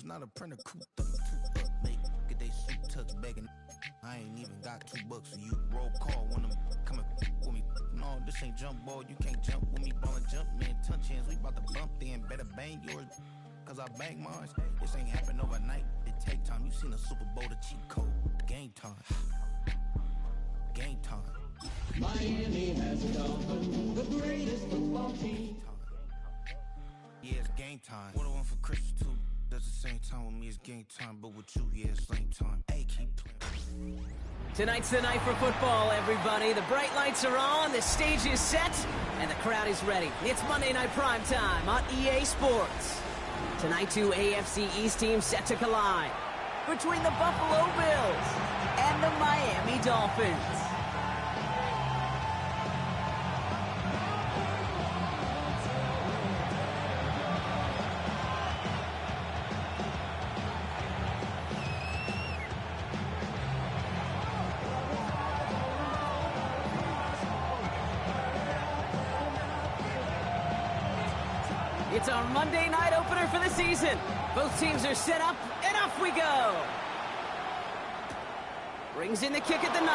not a printer. Cooped up, make get they suit tucks begging. I ain't even got $2, so you roll call when I'm coming with me. No, this ain't jump ball. You can't jump with me. Ballin' jump, man. Touch hands. We bout to bump then. Better bang yours, cause I bang mine. This ain't happen overnight. It take time. You seen a Super Bowl, the cheat code. Game time. Game time. Miami has a dolphin, the greatest football team. Yeah, it's game time. What I want for Christmas too. Does the same time with me, it's game time, but with you, yeah, it's lame time. Hey, keep playing. Tonight's the night for football, everybody. The bright lights are on, the stage is set, and the crowd is ready. It's Monday Night Primetime on EA Sports. Tonight, two AFC East teams set to collide between the Buffalo Bills and the Miami Dolphins. It's our Monday night opener for the season. Both teams are set up, and off we go. Brings in the kick at the 9.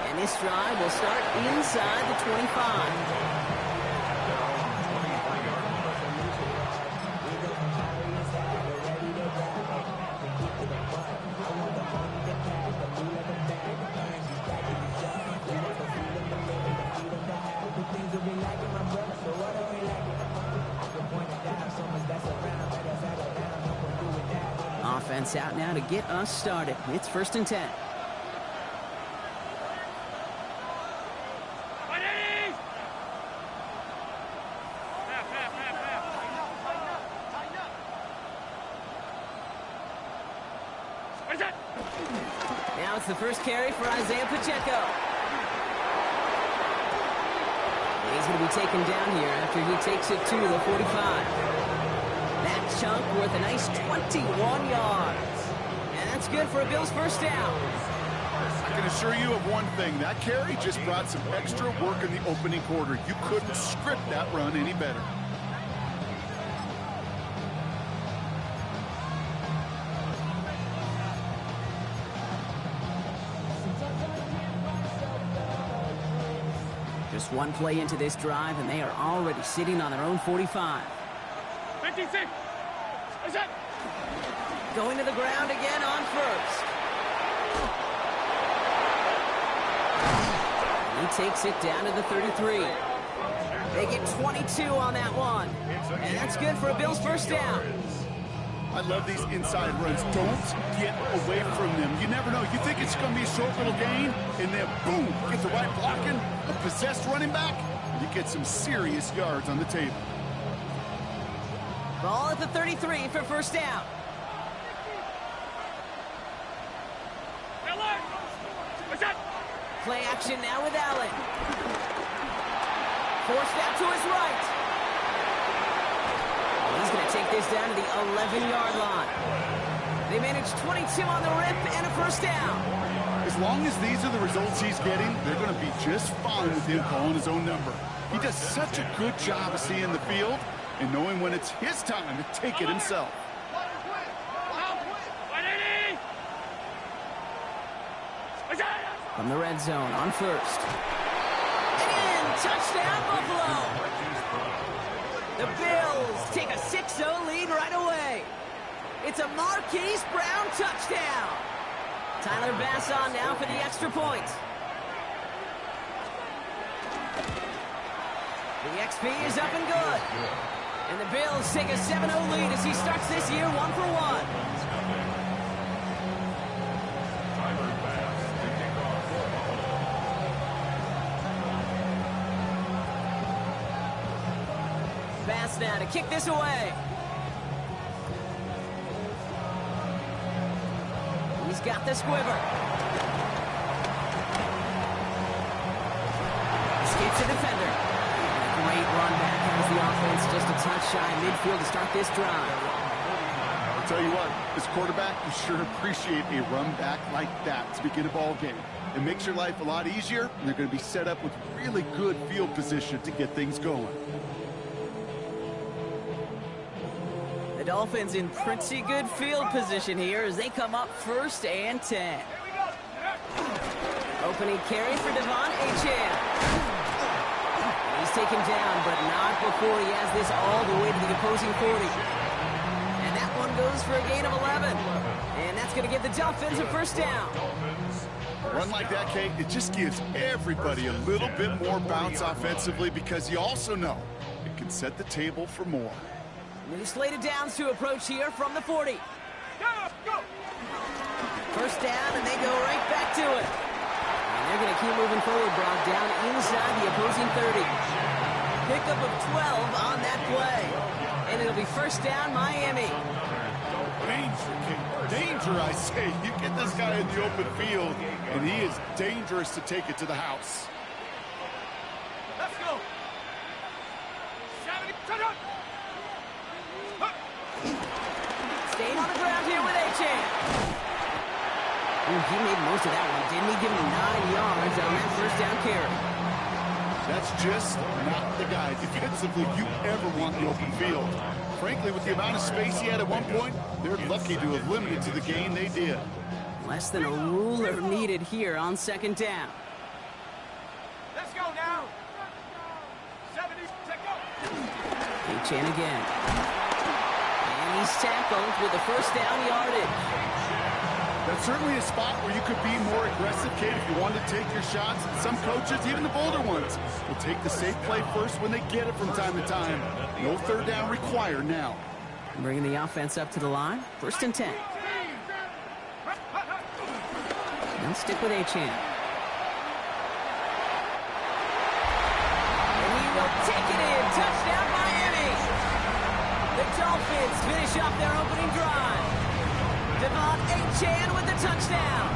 And this drive will start inside the 25. Offense out now to get us started. It's 1st and 10. Now it's the first carry for Isaiah Pacheco. He's going to be taken down here after he takes it to the 45. That chunk worth a nice 21 yards. And that's good for a Bills first down. I can assure you of one thing. That carry just brought some extra work in the opening quarter. You couldn't script that run any better. Just one play into this drive, and they are already sitting on their own 45. 56. Is that? Going to the ground again on first. He takes it down to the 33. They get 22 on that one. And that's good for a Bills first down. I love these inside runs. Don't get away from them. You never know. You think it's going to be a short little gain, and then boom, get the right blocking, a possessed running back, you get some serious yards on the table. Ball at the 33 for first down. Play action now with Allen. Forced out to his right. He's going to take this down to the 11-yard line. They manage 22 on the rip and a first down. As long as these are the results he's getting, they're going to be just fine with him calling his own number. He does such a good job of seeing the field and knowing when it's his time to take it himself. From the red zone on first. And in, touchdown Buffalo. The Bills take a 6-0 lead right away. It's a Marquise Brown touchdown. Tyler Bass on now for the extra point. The XP is up and good. And the Bills take a 7-0 lead as he starts this year 1-for-1. Bass now to kick this away. He's got the squiver. Escapes a defender. Great run back as the offense just a touch shy of midfield to start this drive. I'll tell you what, as quarterback, you sure appreciate a run back like that to begin a ball game. It makes your life a lot easier, and they're going to be set up with really good field position to get things going. Dolphins in pretty good field position here as they come up 1st and 10. Opening carry for Devon Achane. He's taken down, but not before he has this all the way to the opposing 40. And that one goes for a gain of 11. And that's going to give the Dolphins a 1st down. A run like that, Kate, it just gives everybody a little bit more bounce offensively because you also know it can set the table for more. New slated downs to approach here from the 40. 1st down, and they go right back to it. And they're going to keep moving forward, Brock, down inside the opposing 30. Pickup of 12 on that play. And it'll be 1st down, Miami. Danger, Kate. Danger, I say. You get this guy in the open field, and he is dangerous to take it to the house. Let's go. 70, turn on. Staying on the ground here with Achane. Ooh, he made most of that one, didn't he? Give him 9 yards on that 1st down carry. That's just not the guy defensively you ever want in the open field. Frankly, with the amount of space he had at one point, they're lucky to have limited to the gain they did. Less than a ruler needed here on 2nd down. Let's go now. 70, take go. Achane again. And he's tackled with the 1st down yardage. That's certainly a spot where you could be more aggressive, Kate, if you wanted to take your shots. Some coaches, even the bolder ones, will take the safe play first when they get it from time to time. No 3rd down required now. Bringing the offense up to the line. 1st and 10. And stick with Achane. And he will take it in. Touchdown, Miami. The Dolphins finish off their opening drive. Devon Achane with the touchdown.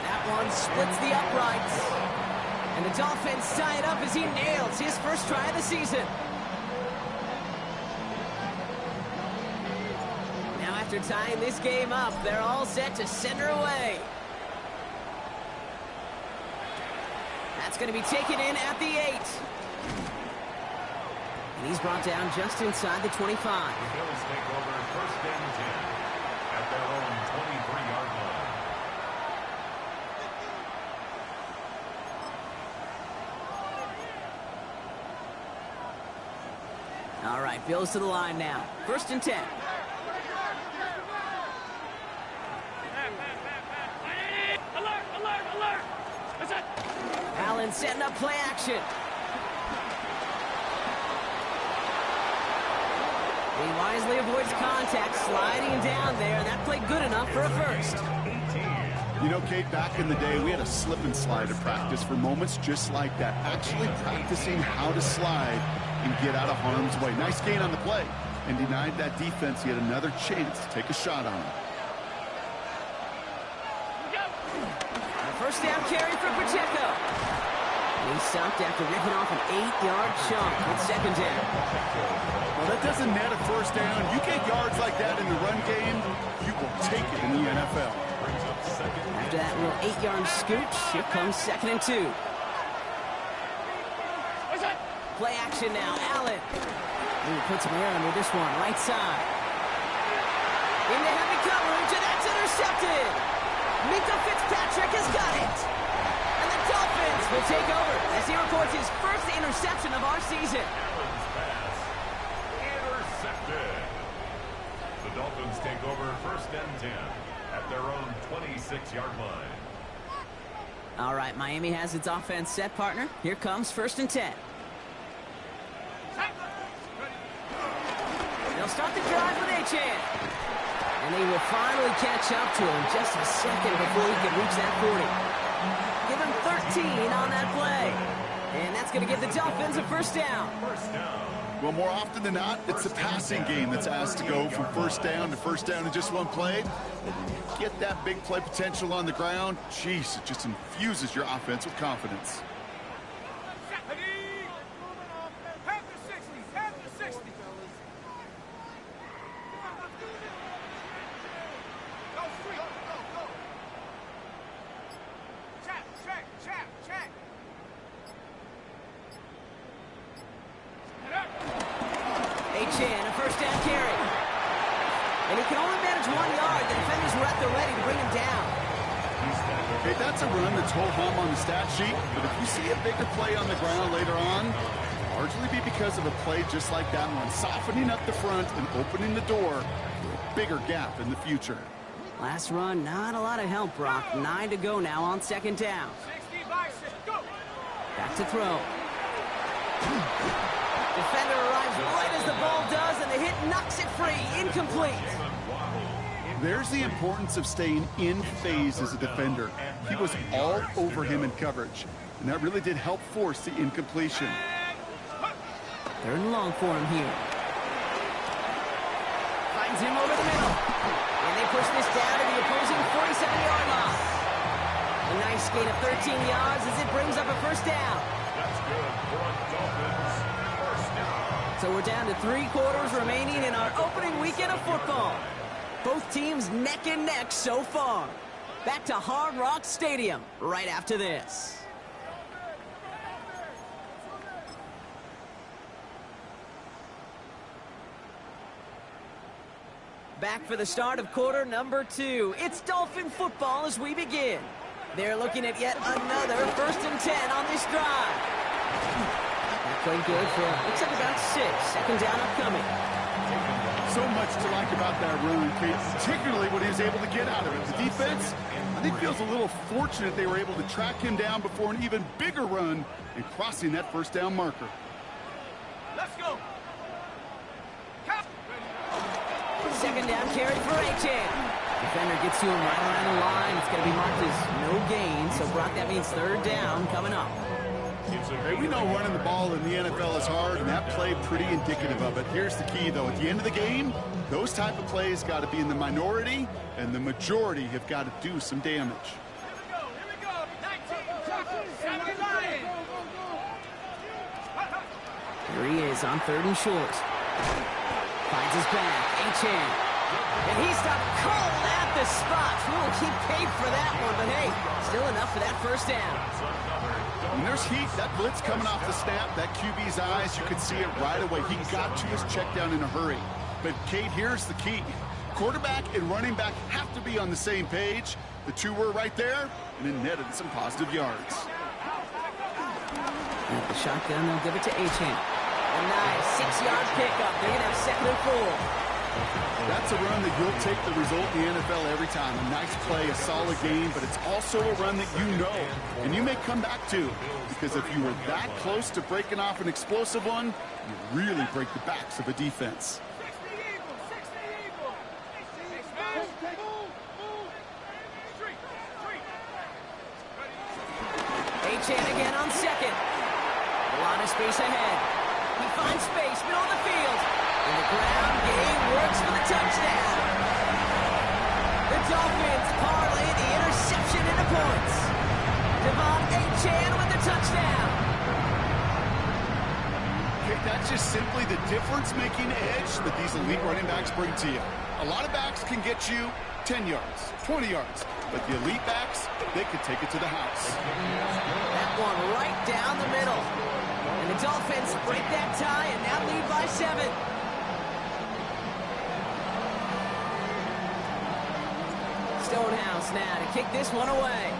That one splits the uprights. And the Dolphins tie it up as he nails his 1st try of the season. Now after tying this game up, they're all set to send her away. That's going to be taken in at the 8. And he's brought down just inside the 25. The Bills take over 1st and 10 at their own 23-yard line. All right, Bills to the line now. 1st and 10. Alert, alert, alert. That's it. Allen setting up play action. He wisely avoids contact, sliding down there, and that played good enough for a 1st. You know, Kate, back in the day, we had a slip and slide to practice for moments just like that. Actually practicing how to slide and get out of harm's way. Nice gain on the play, and denied that defense yet another chance to take a shot on him. A 1st down carry for Pacheco. And he stopped after ripping off an 8-yard chunk with 2nd down. Well, that doesn't net a 1st down. You get yards like that in the run game, you will take it in the NFL. After that little 8-yard scooch, here comes 2nd and 2. Play action now, Allen. He puts some air under this one, right side. Into heavy coverage, and that's intercepted. Mika Fitzpatrick has got it. And the Dolphins will take over as he records his 1st interception of our season. Allen's pass intercepted. The Dolphins take over 1st and 10 at their own 26-yard line. All right, Miami has its offense set, partner. Here comes 1st and 10. They'll start the drive with Achane. And they will finally catch up to him just a second before he can reach that 40. Give him 13 on that play. And that's going to give the Dolphins a 1st down. 1st down. Well, more often than not, it's the passing game that's asked to go from 1st down to 1st down in just one play. Get that big play potential on the ground. Jeez, it just infuses your offense with confidence. Achan, a first down carry. And he can only manage 1 yard. The defenders were at the ready to bring him down. Okay, that's a run that's ho-hum on the stat sheet, but if you see a bigger play on the ground later on, it'll largely be because of a play just like that one, softening up the front and opening the door for a bigger gap in the future. Last run, not a lot of help, Brock. 9 to go now on second down. Back to throw. Defender arrives right as the ball does, and the hit knocks it free. Incomplete. There's the importance of staying in phase as a defender. He was all over him in coverage, and that really did help force the incompletion. 3rd and long for him here. Finds him over the middle. And they push this down to the opposing 47-yard line. A nice gain of 13 yards as it brings up a first down. That's good for Dolphins. First down. So we're down to 3 quarters remaining in our opening weekend of football. Both teams neck and neck so far. Back to Hard Rock Stadium right after this. Back for the start of quarter number 2. It's Dolphin football as we begin. They're looking at yet another 1st and 10 on this drive. That played good for, looks like about 6. Second down upcoming. So much to like about that run, Kate, particularly what he was able to get out of it. The defense, I think, feels a little fortunate they were able to track him down before an even bigger run and crossing that first down marker. Let's go. Second down carry for Achan. Defender gets to him right around the line. It's going to be marked as no gain. So, Brock, that means 3rd down coming up. Hey, we know running the ball in the NFL is hard, and that play pretty indicative of it. Here's the key, though. At the end of the game, those type of plays got to be in the minority, and the majority have got to do some damage. Here we go. 19, 79. Here he is on 3rd and short. Finds his back. Achan. And he stopped cold at the spot. We'll keep paid for that one, but hey, still enough for that first down. When there's heat, that blitz coming off the snap, that QB's eyes, you could see it right away. He got to his check down in a hurry. But, Kate, here's the key. Quarterback and running back have to be on the same page. The two were right there, and it netted some positive yards. At the shotgun, they'll give it to Achan. A nice 6-yard pickup. They're going to have 2nd and 4. That's a run that you'll take the result in the NFL every time. A nice play, a solid game, but it's also a run that you know and you may come back to, because if you were that close to breaking off an explosive one, you really break the backs of a defense. 60 Eagles, 60 Eagles. Achan again on 2nd. A lot of space ahead. He finds space, middle of the field. And the ground game works for the touchdown. The Dolphins parlay the interception into points. Devon Achan with the touchdown. Okay, that's just simply the difference-making edge that these elite running backs bring to you. A lot of backs can get you 10 yards, 20 yards, but the elite backs, they could take it to the house. That one right down the middle. And the Dolphins break that tie and now lead by 7. Stonehouse now to kick this one away.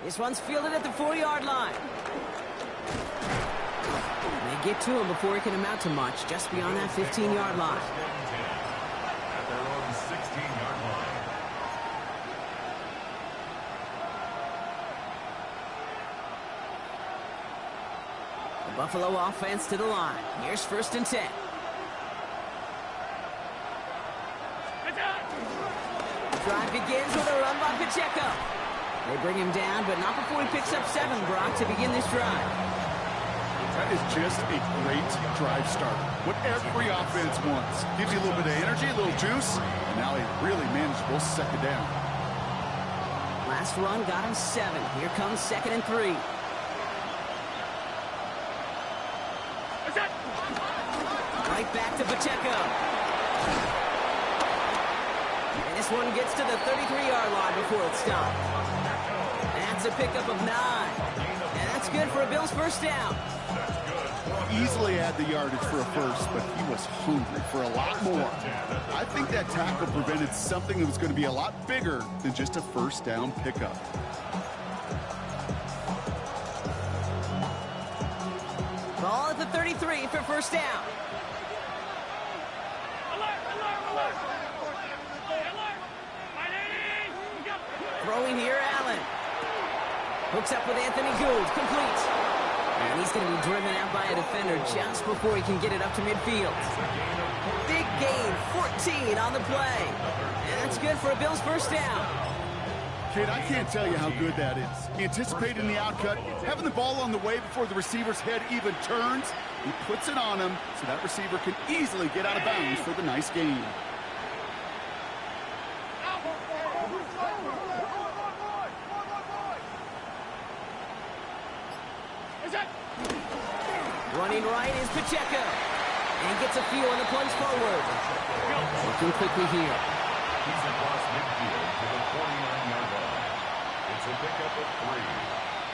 This one's fielded at the 4-yard line. And they get to him before it can amount to much, just beyond that 15-yard line. At their own 16-yard line. The Buffalo offense to the line. Here's 1st and 10. The drive begins with a run by Pacheco. They bring him down, but not before he picks up 7, Brock, to begin this drive. That is just a great drive starter. What every offense wants. Gives you a little bit of energy, a little juice, and now a really manageable 2nd down. Last run got him 7. Here comes 2nd and 3. Right back to Pacheco. And this one gets to the 33-yard line before it's stopped. That's a pickup of 9. And that's good for a Bills first down. Easily had the yardage for a first, but he was hungry for a lot more. I think that tackle prevented something that was going to be a lot bigger than just a first down pickup. Ball at the 33 for first down. Throwing here, Allen. Hooks up with Anthony Gould, complete. And he's going to be driven out by a defender just before he can get it up to midfield. Big gain, 14 on the play. And that's good for a Bills first down. Kid, I can't tell you how good that is. Anticipating the outcut, having the ball on the way before the receiver's head even turns. He puts it on him so that receiver can easily get out of bounds for the nice gain. Running right is Pacheco. And he gets a feel on the plunge forward. Looking quickly here. He's across midfield to the 49-yard line. It's a pickup of 3.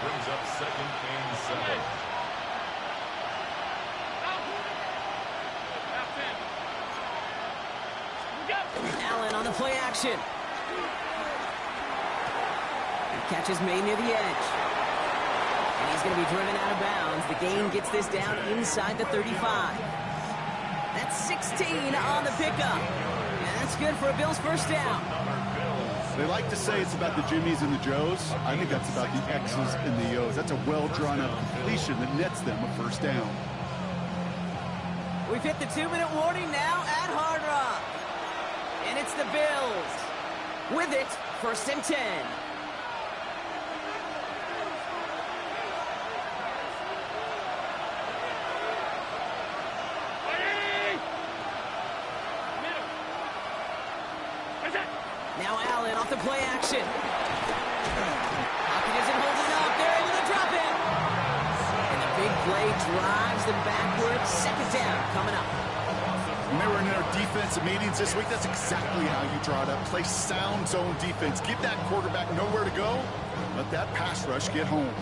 Brings up 2nd and 7. Allen on the play action. Catch is made near the edge. And he's going to be driven out of bounds. The gain gets this down inside the 35. That's 16 on the pickup. And that's good for a Bills first down. They like to say it's about the Jimmies and the Joes. I think that's about the X's and the O's. That's a well-drawn-up completion that nets them a first down. We've hit the 2-minute warning now at Hard Rock. And it's the Bills. With it, 1st and 10. Now Allen off the play action. Hopkins isn't holding up. They're able to drop it. And the big play drives them backwards. 2nd down coming up. When they were in their defensive meetings this week, that's exactly how you draw it up. Play sound zone defense. Give that quarterback nowhere to go. Let that pass rush get home.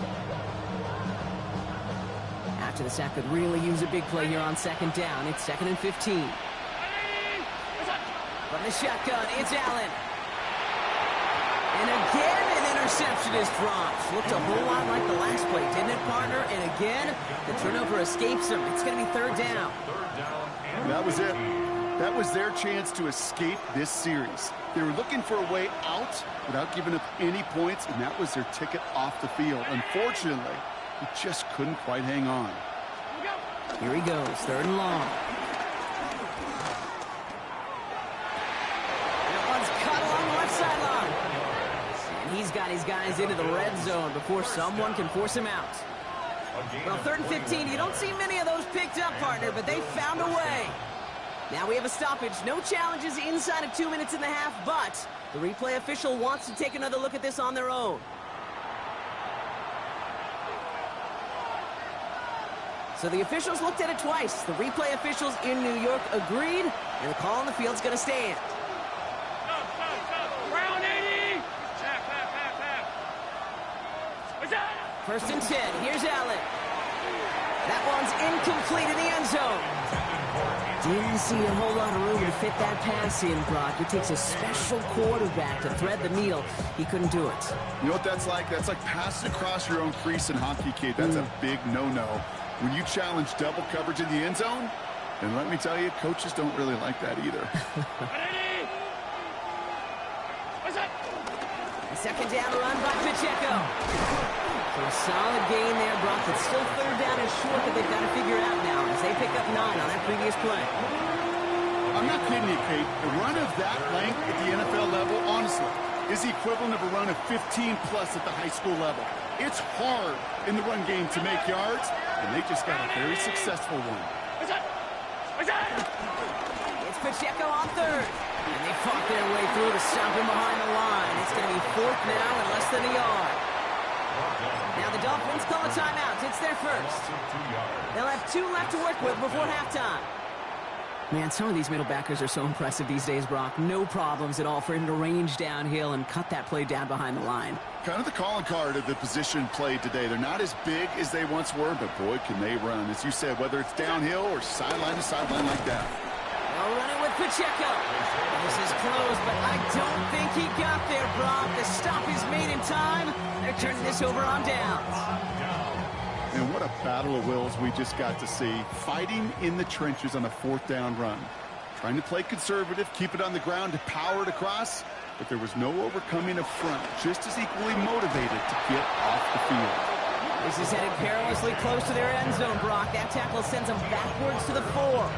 After the sack could really use a big play here on 2nd down. It's 2nd and 15. From the shotgun, it's Allen. And again, an interception is dropped. Looked a whole lot like the last play, didn't it, partner? And again, the turnover escapes him. It's going to be 3rd down. That was it. That was their chance to escape this series. They were looking for a way out without giving up any points, and that was their ticket off the field. Unfortunately, he just couldn't quite hang on. Here he goes, 3rd and long. He's got his guys into the red zone before someone can force him out. Well, 3rd and 15, you don't see many of those picked up, partner, but they found a way. Now we have a stoppage. No challenges inside of 2 minutes and a half, but the replay official wants to take another look at this on their own. So the officials looked at it twice. The replay officials in New York agreed, and the call on the field's going to stand. First and 10. Here's Allen. That one's incomplete in the end zone. Didn't see a whole lot of room to fit that pass in, Brock. It takes a special quarterback to thread the needle. He couldn't do it. You know what that's like? That's like passing across your own crease in hockey, kid. That's a big no-no. When you challenge double coverage in the end zone, and let me tell you, coaches don't really like that either. A 2nd down run by Pacheco. So a solid gain there, Brock. It's still 3rd down and short that they've got to figure out now as they pick up 9 on that previous play. I'm not kidding you, Kate. A run of that length at the NFL level, honestly, is the equivalent of a run of 15-plus at the high school level. It's hard in the run game to make yards, and they just got a very successful one. It's Pacheco on 3rd. And they fought their way through to stop him behind the line. It's going to be 4th now and less than a yard. Now the Dolphins call a timeout. It's their first. They'll have 2 left to work with before halftime. Man, some of these middle backers are so impressive these days, Brock. No problems at all for him to range downhill and cut that play down behind the line. Kind of the calling card of the position played today. They're not as big as they once were, but boy, can they run. As you said, whether it's downhill or sideline to sideline like that. Well, running with Pacheco. This is close, but I don't think he got there, Brock. The stop is made in time. They're turning this over on downs. And what a battle of wills we just got to see. Fighting in the trenches on a 4th down run. Trying to play conservative, keep it on the ground to power it across, but there was no overcoming up front. Just as equally motivated to get off the field. This is headed perilously close to their end zone, Brock. That tackle sends them backwards to the 4.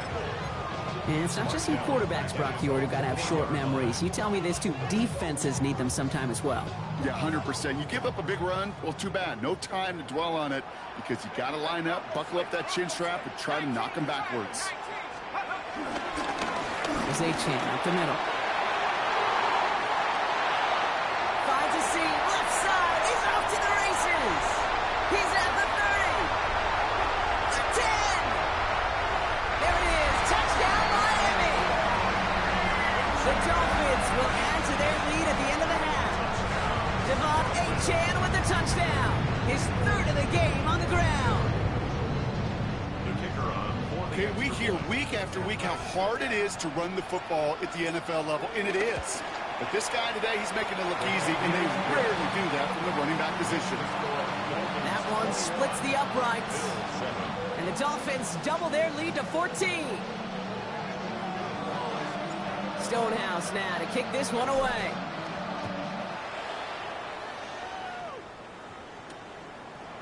And it's not just some quarterbacks, Brock Huard, who got to have short memories. You tell me this too, defenses need them sometime as well. Yeah, 100%. You give up a big run, well, too bad. No time to dwell on it because you got to line up, buckle up that chin strap, and try to knock them backwards. There's A-Chan up the middle. Finds a seam, left side. He's off to the races. He's at the 30. The 10. There it is. Touchdown, Miami. The Dolphins will add to their lead at the end of the half. Devon A-Chan with the touchdown. His 3rd of the game on the ground. Okay, we hear week after week how hard it is to run the football at the NFL level, and it is. But this guy today, he's making it look easy, and they rarely do that from the running back position. That one splits the uprights. And the Dolphins double their lead to 14. Stonehouse now to kick this one away.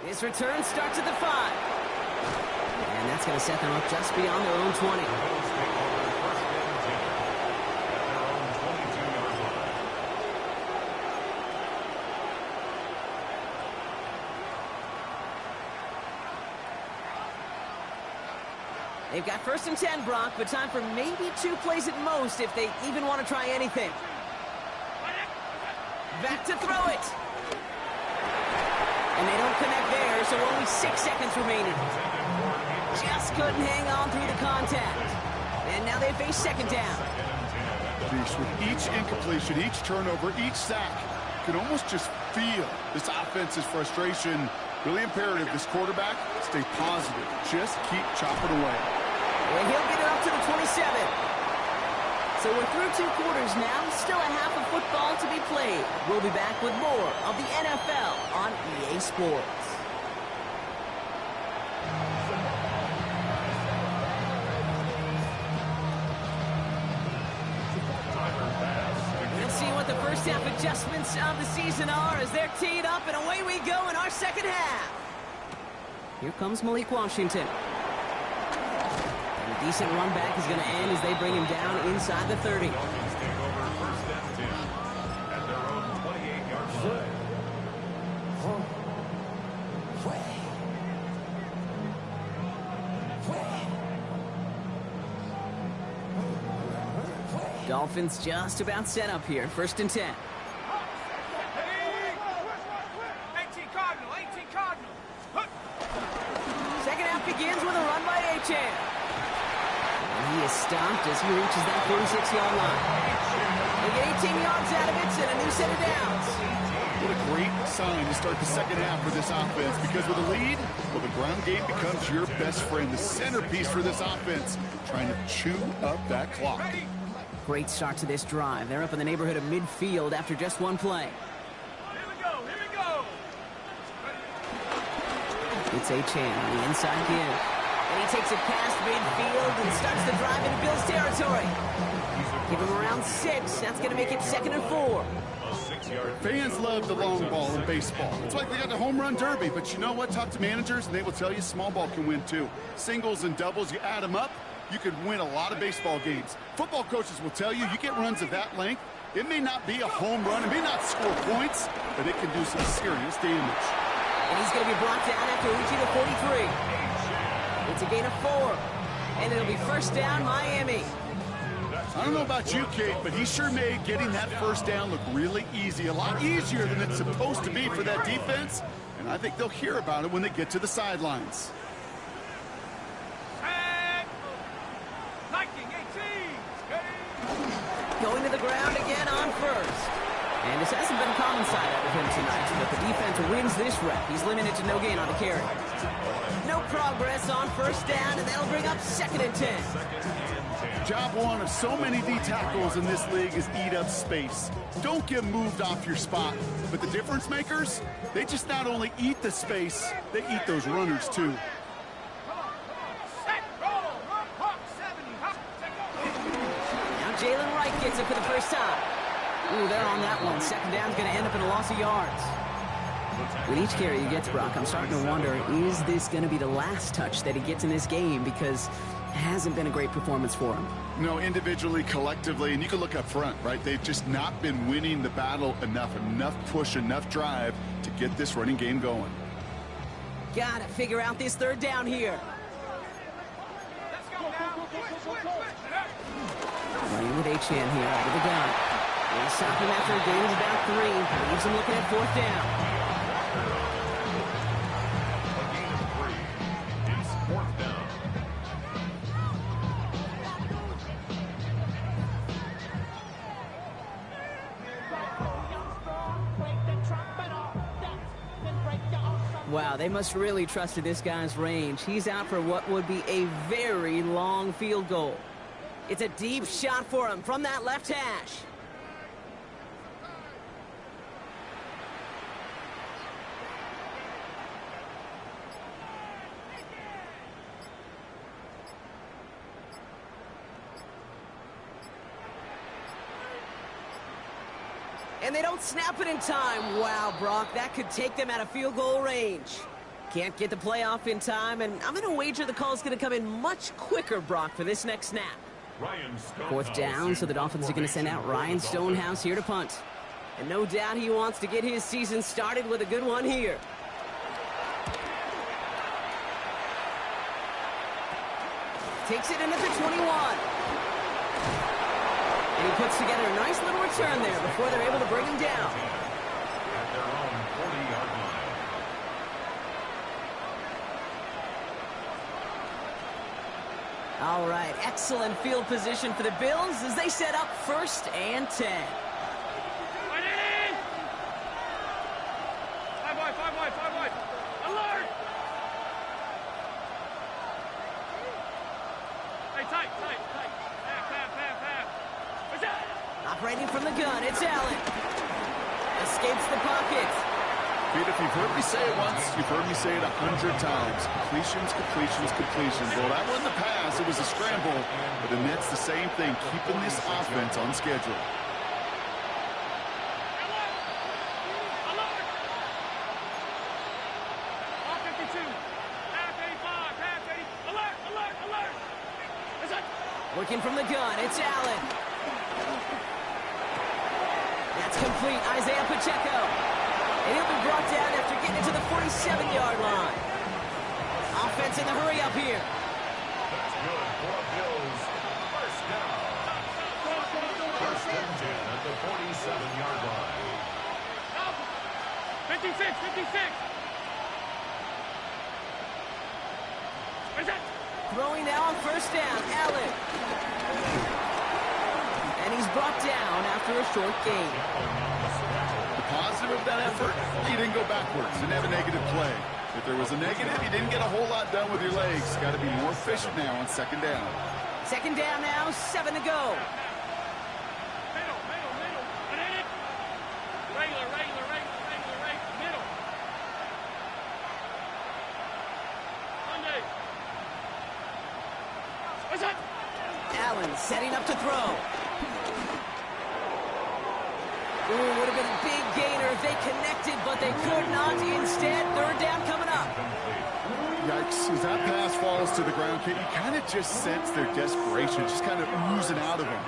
This return starts at the 5. And that's going to set them up just beyond their own 20. They've got 1st and 10, Brock, but time for maybe 2 plays at most if they even want to try anything. Back to throw it. And they don't connect there, so only 6 seconds remaining. Just couldn't hang on through the contact. And now they face 2nd down. With each incompletion, each turnover, each sack, you can almost just feel this offense's frustration. Really imperative this quarterback stay positive. Just keep chopping away. And he'll get it up to the 27. So we're through 2 quarters now. Still a half of football to be played. We'll be back with more of the NFL on EA Sports. We'll see what the first half adjustments of the season are as they're teed up, and away we go in our 2nd half. Here comes Malik Washington. And a decent run back is going to end as they bring him down inside the 30. Take over 1st and 10 at their own 28-yard line. Dolphins just about set up here. 1st and 10. 18 Cardinal, 18 Cardinal. 2nd half begins with a run by A-Chan. And he is stopped as he reaches that 46-yard line. They get 18 yards out of it and a new set of downs. What a great sign to start the 2nd half for this offense, because with a lead, well, the ground game becomes your best friend, the centerpiece for this offense, trying to chew up that clock. Great start to this drive. They're up in the neighborhood of midfield after just 1 play. Here we go, here we go. It's A-Chan on the inside give. And he takes it past midfield and starts the drive into Bills territory. Give him around 6. That's going to make it 2nd and 4. Fans love the long ball in baseball. It's like they got the home run derby, but you know what? Talk to managers, and they will tell you small ball can win too. Singles and doubles, you add them up, you could win a lot of baseball games. Football coaches will tell you, you get runs of that length, it may not be a home run, it may not score points, but it can do some serious damage. And he's going to be brought down after reaching the 43. It's a gain of 4. And it'll be 1st down, Miami. I don't know about you, Kate, but he sure made getting that 1st down look really easy. A lot easier than it's supposed to be for that defense. And I think they'll hear about it when they get to the sidelines. And 19, 18. going to the ground again on first. And this hasn't been a common side out of him tonight, but the defense wins this rep. He's limited to no gain on the carry. No progress on first down, and that'll bring up 2nd and 10. Job one of so many D tackles in this league is eat up space. Don't get moved off your spot. But the difference makers, they just not only eat the space, they eat those runners too. Now Jalen Wright gets it for the first time. Ooh, they're on that one. 2nd down's going to end up in a loss of yards. With each carry he gets, Brock, I'm starting to wonder, is this going to be the last touch that he gets in this game? Because it hasn't been a great performance for him. No, individually, collectively, and you can look up front, right? They've just not been winning the battle enough push, enough drive to get this running game going. Gotta figure out this 3rd down here. Running with H.N. here out of the gun. They stop him after a gain of about 3. Leaves him looking at 4th down. A gain of 3. It's 4th down. Wow, they must really trusted this guy's range. He's out for what would be a very long field goal. It's a deep shot for him from that left hash. And they don't snap it in time. Wow, Brock, that could take them out of field goal range. Can't get the play off in time, and I'm going to wager the call's going to come in much quicker, Brock, for this next snap. 4th down, so the Dolphins are going to send out Ryan Stonehouse here to punt. And no doubt he wants to get his season started with a good one here. Takes it in at the 21. And he puts together a nice little return there before they're able to bring him down. At their own 40-yard line. All right, excellent field position for the Bills as they set up 1st and 10. Five wide. Alert! Hey, tight. Pass. What's that? Operating from the gun, it's Allen. Escapes the pocket. Pete, if you've heard me say it once, you've heard me say it 100 times. Completions. Well, that wasn't a pass. It was a scramble. But the Nets, the same thing, keeping this offense on schedule. Alert! All 52. Half 85. Half 80. Alert! What's that? Working from the gun, it's Allen. That's complete, Isaiah Pacheco. And he'll be brought down after getting into the 47-yard line. Offense in the hurry up here. That's good for the Bills. 1st down. 1st and 10 at the 47-yard line. 56. What's that? Throwing now on 1st down, Allen. And he's brought down after a short gain. The positive of that effort, he didn't go backwards, didn't have a negative play. If there was a negative, you didn't get a whole lot done with your legs. Got to be more efficient now on 2nd down. 2nd down now, 7 to go. Middle. And hit it. Regular. Middle. Monday. What's that? Allen setting up to throw. Ooh, would have been a big gainer if they connected, but they could not. Instead, 3rd down coming up. Yikes, as that pass falls to the ground, Kate, you kind of just sense their desperation, just kind of oozing out of them.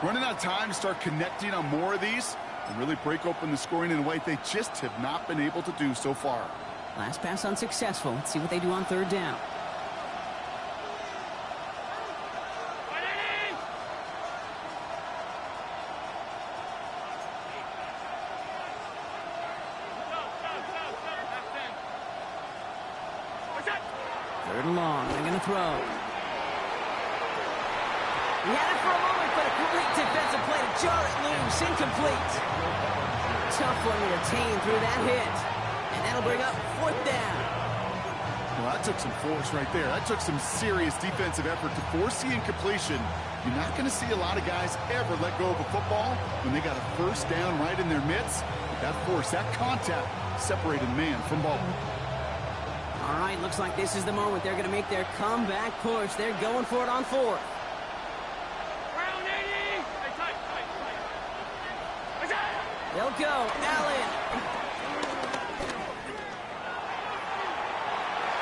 Running out of time to start connecting on more of these and really break open the scoring in a way they just have not been able to do so far. Last pass unsuccessful. Let's see what they do on 3rd down. Third and long. They're going to throw. He had it for a moment, but a great defensive play to jar it loose. Incomplete. Tough one to retain through that hit. And that'll bring up 4th down. Well, that took some force right there. That took some serious defensive effort to force the incompletion. You're not going to see a lot of guys ever let go of a football when they got a 1st down right in their midst. That force, that contact, separated man from ball. All right, looks like this is the moment they're going to make their comeback push. They're going for it on 4th. They'll go. Allen.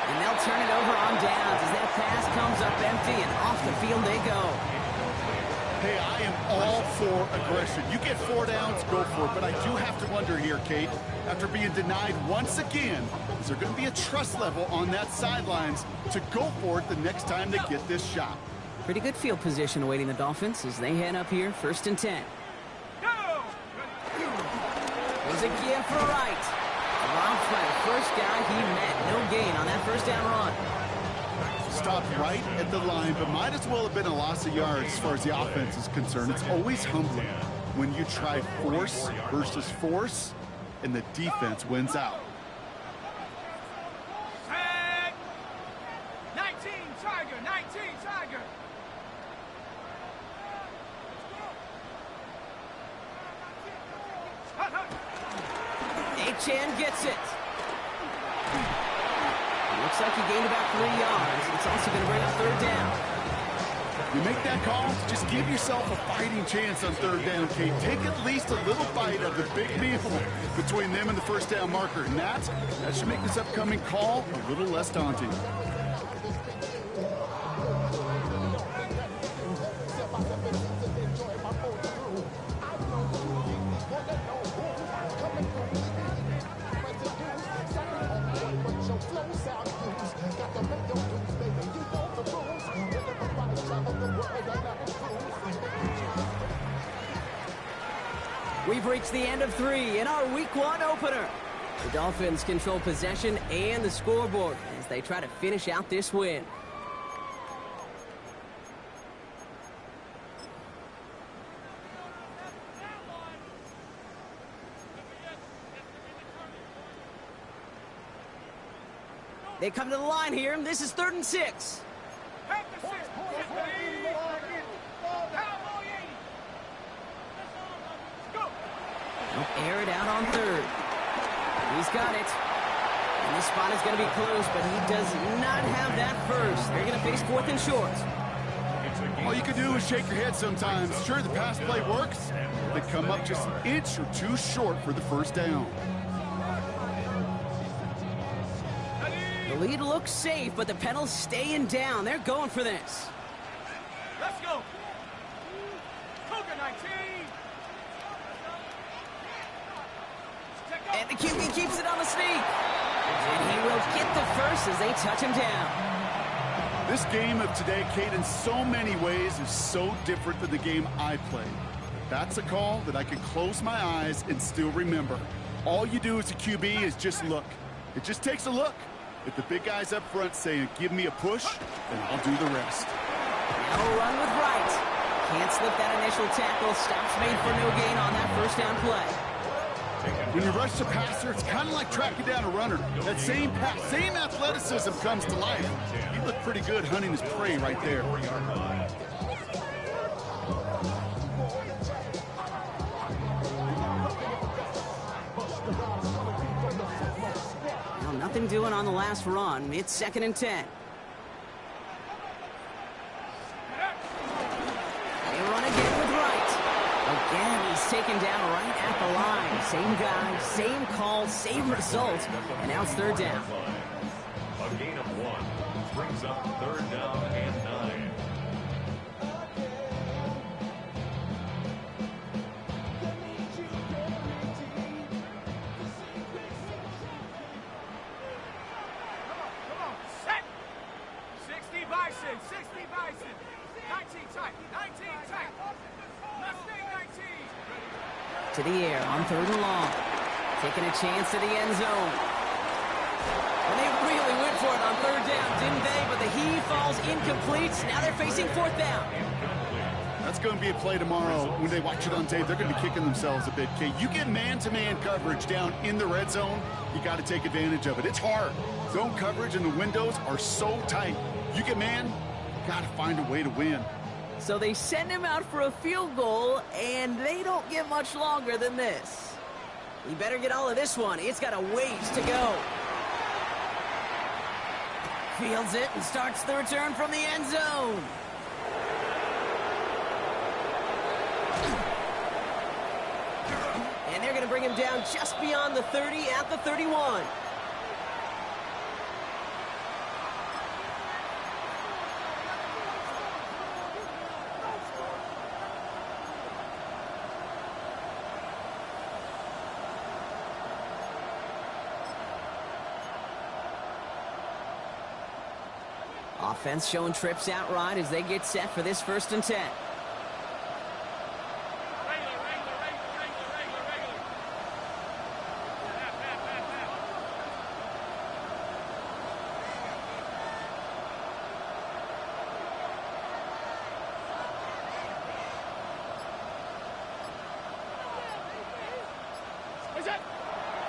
And they'll turn it over on downs as that pass comes up empty, and off the field they go. Hey, I am all for aggression. You get 4 downs, go for it. But I do have to wonder here, Kate, after being denied once again, is there going to be a trust level on that sidelines to go for it the next time they get this shot? Pretty good field position awaiting the Dolphins as they head up here, 1st and 10. There's again for right. Robbed by the first guy he met. No gain on that 1st down run. Stopped right at the line, but might as well have been a loss of yards as far as the offense is concerned. It's always humbling when you try force versus force, and the defense wins out. 19 Tiger, 19 Tiger. Chan gets it. Looks like he gained about 3 yards. It's also going to bring up 3rd down. You make that call, just give yourself a fighting chance on 3rd down, Kate. Take at least a little bite of the big meal between them and the 1st down marker. And that should make this upcoming call a little less daunting. We've reached the end of 3 in our Week 1 opener. The Dolphins control possession and the scoreboard as they try to finish out this win. They come to the line here, and this is 3rd and 6. They'll air it out on 3rd. He's got it. And this spot is going to be close, but he does not have that first. They're going to face 4th and short. All you can do is shake your head sometimes. Sure, the pass play works. They come up just an inch or 2 short for the 1st down. The lead looks safe, but the pedals staying down. They're going for this. Let's go. Cougar 19. And the QB keeps it on the sneak. And he will get the first as they touch him down. This game of today, Kate, in so many ways is so different than the game I played. That's a call that I can close my eyes and still remember. All you do as a QB is just look. It just takes a look. If the big guy's up front saying, give me a push, then I'll do the rest. Now a run with right. Can't slip that initial tackle. Stops made for no gain on that 1st down play. When you rush the passer, it's kind of like tracking down a runner. That same pass, same athleticism comes to life. He looked pretty good hunting his prey right there. Well, nothing doing on the last run. It's 2nd and 10. They run again with right. Again, he's taken down right at the line. Same guy, same call, same result. And now it's 3rd down. A gain of 1 brings up 3rd down and 9. Come on, set. 60 Bison, 60 Bison. 19 tight, 19 tight. Mustang 19. To the air on 3rd and long. Taking a chance at the end zone. And they really went for it on 3rd down, didn't they? But the heave falls incomplete. Now they're facing 4th down. That's going to be a play tomorrow. When they watch it on tape, they're going to be kicking themselves a bit. Okay, you get man-to-man coverage down in the red zone, you got to take advantage of it. It's hard. Zone coverage and the windows are so tight. You get man, you got to find a way to win. So they send him out for a field goal, and they don't get much longer than this. He better get all of this one. It's got a ways to go. Fields it and starts the return from the end zone. And they're going to bring him down just beyond the 30 at the 31. Offense showing trips outright as they get set for this 1st and 10.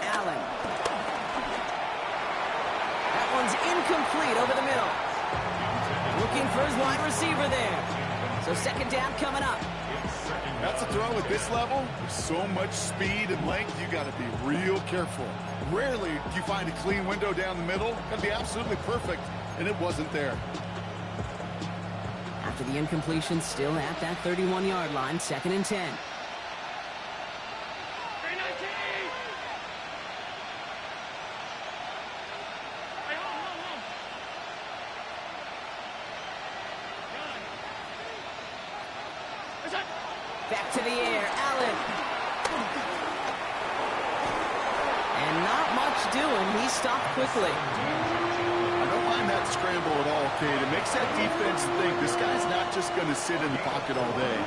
Allen. That one's incomplete over the middle. Looking for his wide receiver there. So 2nd down coming up. That's a throw at this level. There's so much speed and length, you got to be real careful. Rarely do you find a clean window down the middle. Got to be absolutely perfect, and it wasn't there. After the incompletion, still at that 31-yard line, 2nd and 10. Back to the air, Allen. And not much doing. He stopped quickly. I don't mind that scramble at all, Kate. It makes that defense think this guy's not just going to sit in the pocket all day.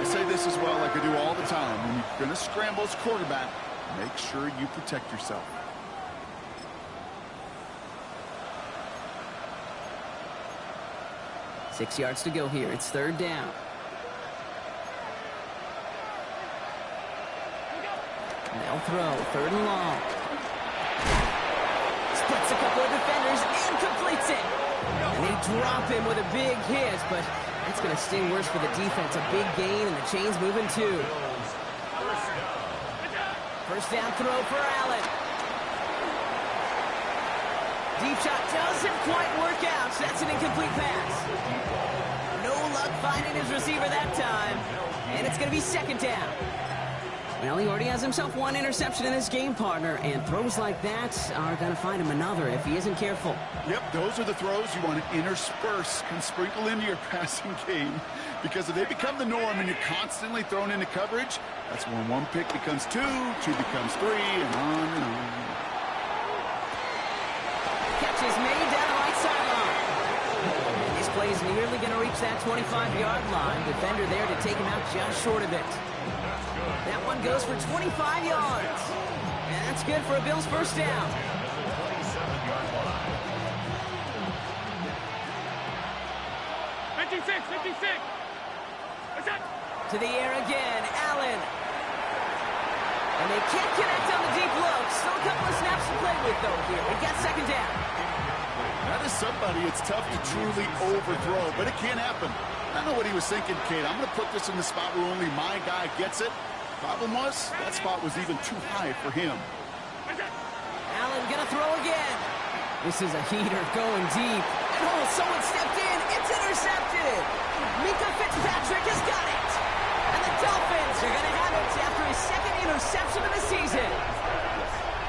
I say this as well like I do all the time. When you're going to scramble as quarterback, make sure you protect yourself. Six yards to go here. It's 3rd down. They'll throw, 3rd and long. Splits a couple of defenders and completes it. And they drop him with a big hit, but that's going to sting worse for the defense. A big gain, and the chain's moving too. 1st down throw for Allen. Deep shot doesn't quite work out. So that's an incomplete pass. No luck finding his receiver that time. And it's going to be 2nd down. Well, he already has himself 1 interception in his game, partner, and throws like that are going to find him another if he isn't careful. Yep, those are the throws you want to intersperse and sprinkle into your passing game, because if they become the norm and you're constantly thrown into coverage, that's when 1 pick becomes 2, 2 becomes 3, and on and on. Catch is made down the right sideline. This play is nearly going to reach that 25-yard line. Defender there to take him out just short of it. That one goes for 25 yards. And that's good for a Bills 1st down. 56. What's that? To the air again, Allen. And they can't connect on the deep look. Still a couple of snaps to play with, though, here. They got 2nd down. That is somebody it's tough to truly overthrow, but it can't happen. I don't know what he was thinking, Kate. I'm going to put this in the spot where only my guy gets it. Problem was, that spot was even too high for him. Allen gonna throw again. This is a heater going deep. And oh, someone stepped in. It's intercepted. Mika Fitzpatrick has got it. And the Dolphins are gonna have it after his 2nd interception of the season.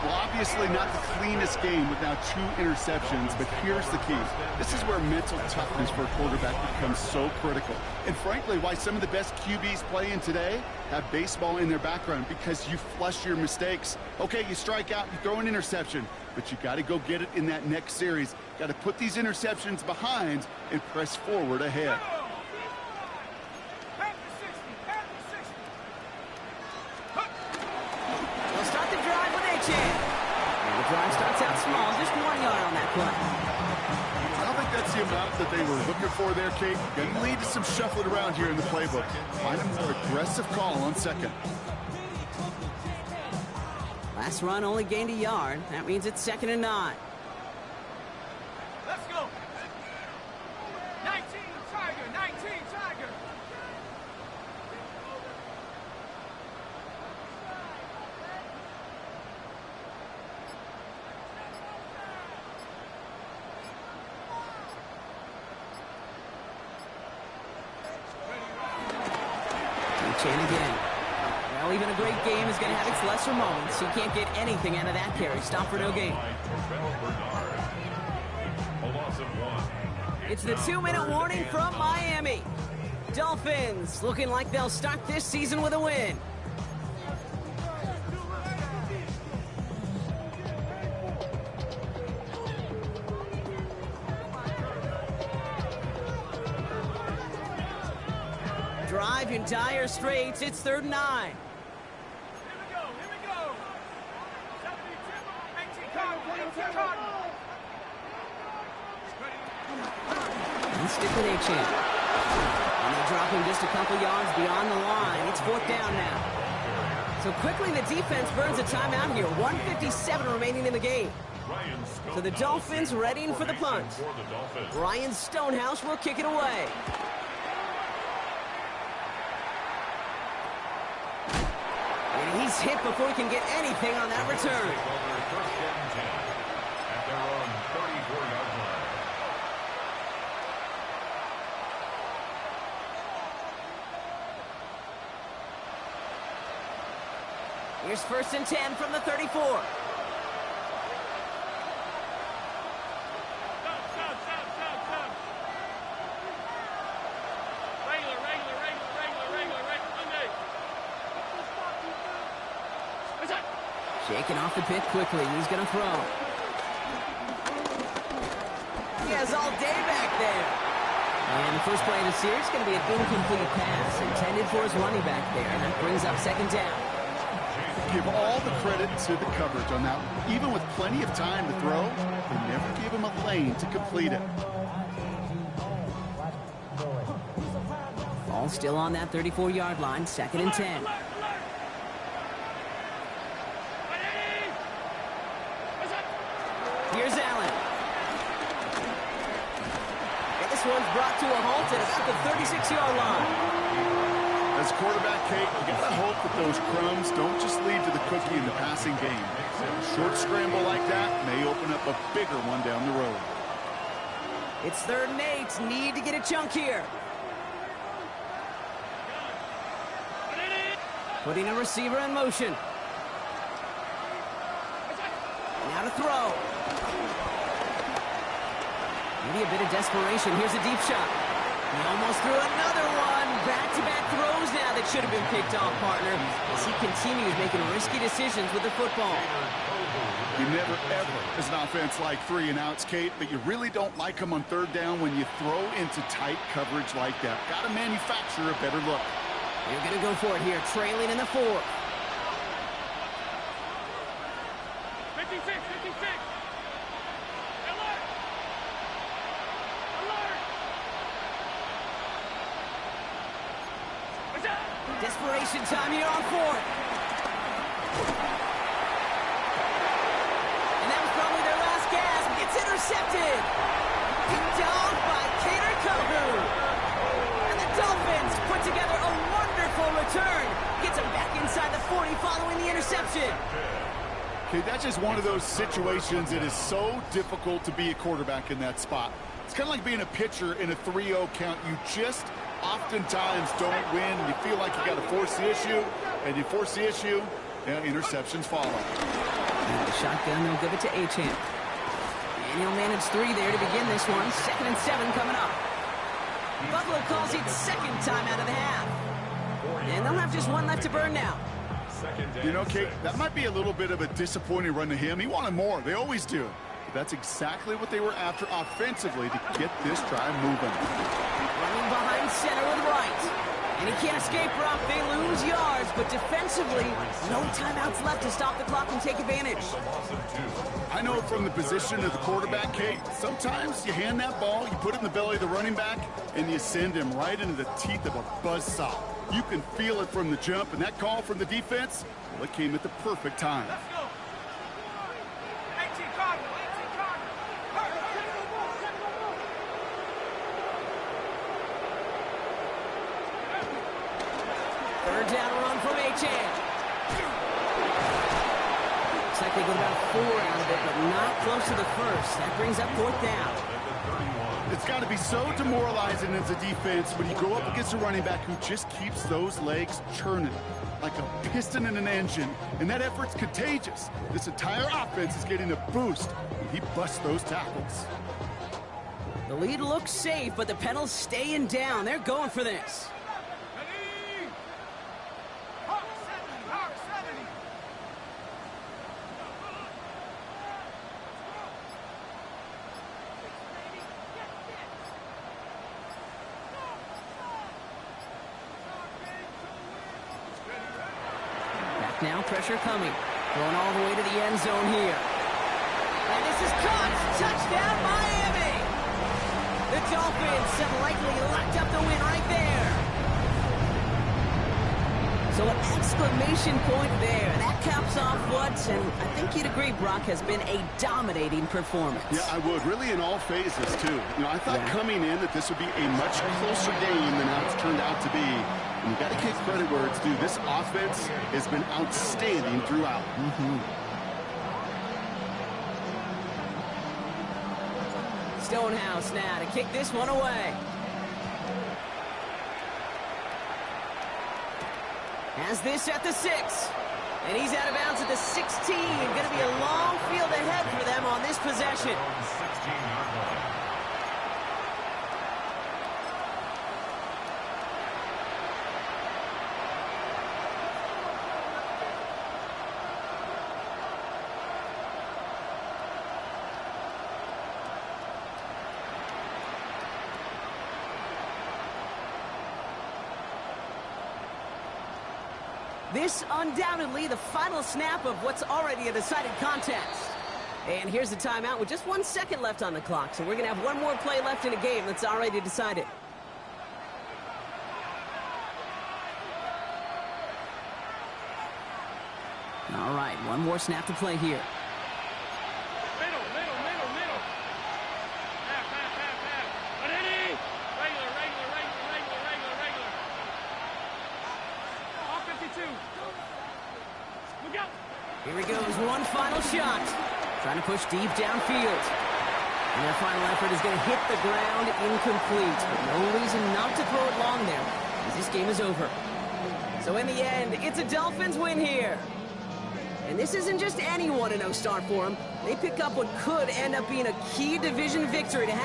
Well, obviously not the cleanest game without 2 interceptions, but here's the key. This is where mental toughness for a quarterback becomes so critical. And frankly, why some of the best QBs playing today have baseball in their background, because you flush your mistakes. Okay, you strike out, you throw an interception, but you got to go get it in that next series. Got to put these interceptions behind and press forward ahead. They'll start the drive with A-Chan. And the drive starts out small, just 1 yard on that play. I don't think that's the amount that they were looking for there, Kate. Going to lead to some shuffling around here in the playbook. Find a more aggressive call on second. Last run only gained a yard. That means it's 2nd and 9. Let's go. 19 Tiger, 19 Tiger. And again. Well, even a great game is going to have its lesser moments. You can't get anything out of that carry. Stop for no gain. It's the 2-minute warning from Miami. Dolphins looking like they'll start this season with a win. Drive in dire straits. It's 3rd and 9. Here we go, here we go. 72, 18 Cardinals. And stick with A-Champ. And they drop him just a couple yards beyond the line. It's 4th down now. So quickly the defense burns a timeout here. 1:57 remaining in the game. So the Dolphins readying for the punt. Ryan Stonehouse will kick it away. And he's hit before he can get anything on that return. At their own 34-yard line. Here's 1st and 10 from the 34. Shaking off the pit quickly. He's going to throw. He has all day back there. And the first play of the series is going to be an incomplete pass intended for his running back there. And that brings up 2nd down. Give all the credit to the coverage on that one. Even with plenty of time to throw, they never gave him a lane to complete it. Ball still on that 34-yard line. 2nd and 10. Here's Allen. And this one's brought to a halt at about the 36-yard line. As quarterback, Kate, you got to hope that those crumbs don't just lead to the cookie in the passing game. A short scramble like that may open up a bigger one down the road. It's 3rd and 8. Need to get a chunk here. Putting a receiver in motion. Now to throw. Maybe a bit of desperation. Here's a deep shot. He almost threw another one. Back-to-back throws now that should have been picked off, partner, as he continues making risky decisions with the football. You never, ever, as an offense, like 3 and outs, Kate, but you really don't like them on 3rd down when you throw into tight coverage like that. Got to manufacture a better look. You're going to go for it here, trailing in the 4th. 56, 56. Alert! Alert! What's up? Desperation time here on 4th. And that was probably their last gasp. It's intercepted. Picked off by Cater Kohu. And the Dolphins put together a wonderful return. Gets him back inside the 40 following the interception. Okay, that's just one of those situations that is so difficult to be a quarterback in that spot. It's kind of like being a pitcher in a 3-0 count. You just oftentimes don't win. You feel like you got to force the issue, and you force the issue, interceptions follow. And the shotgun, they'll give it to A-Champ. And he'll manage 3 there to begin this one. 2nd and 7 coming up. Buffalo calls it 2nd time out of the half. And they'll have just 1 left to burn now. You know, Kate, that might be a little bit of a disappointing run to him. He wanted more. They always do. But that's exactly what they were after offensively to get this drive moving. Running behind center with Wright. And he can't escape, Brock. They lose yards, but defensively, no timeouts left to stop the clock and take advantage. I know from the position of the quarterback, Kate, sometimes you hand that ball, you put it in the belly of the running back, and you send him right into the teeth of a buzzsaw. You can feel it from the jump, and that call from the defense, well, it came at the perfect time. Let's go. 18 Cardinal, 18 Cardinal. Third down run from H.A. Looks like they get about 4 out of it, but not close to the first. That brings up 4th down. It's got to be so demoralizing as a defense when you go up against a running back who just keeps those legs churning like a piston in an engine, and that effort's contagious. This entire offense is getting a boost when he busts those tackles. The lead looks safe, but the Pennels staying down. They're going for this. Ready? Hawk 70, Hawk 70. Back now, pressure coming. Going all the way to the end zone here. And this is caught. Touchdown, Miami. The Dolphins have likely locked up the win right there. So an exclamation point there. That caps off what, and I think you'd agree, Brock, has been a dominating performance. Yeah, I would. Really in all phases, too. You know, I thought coming in that this would be a much closer game than how it's turned out to be. And you got to give credit where it's due. This offense has been outstanding throughout. Stonehouse now to kick this one away. Has this at the 6. And he's out of bounds at the 16. Going to be a long field ahead for them on this possession. 16-yard line. This undoubtedly the final snap of what's already a decided contest. And here's the timeout with just 1 second left on the clock. So we're going to have one more play left in a game that's already decided. All right, one more snap to play here. Middle. Half. Ready? Regular. All 52. Look out. Here he goes, one final shot. Trying to push deep downfield. And their final effort is going to hit the ground incomplete. But no reason not to throw it long there, as this game is over. So in the end, it's a Dolphins win here. And this isn't just any 1-0 start for them. They pick up what could end up being a key division victory to have.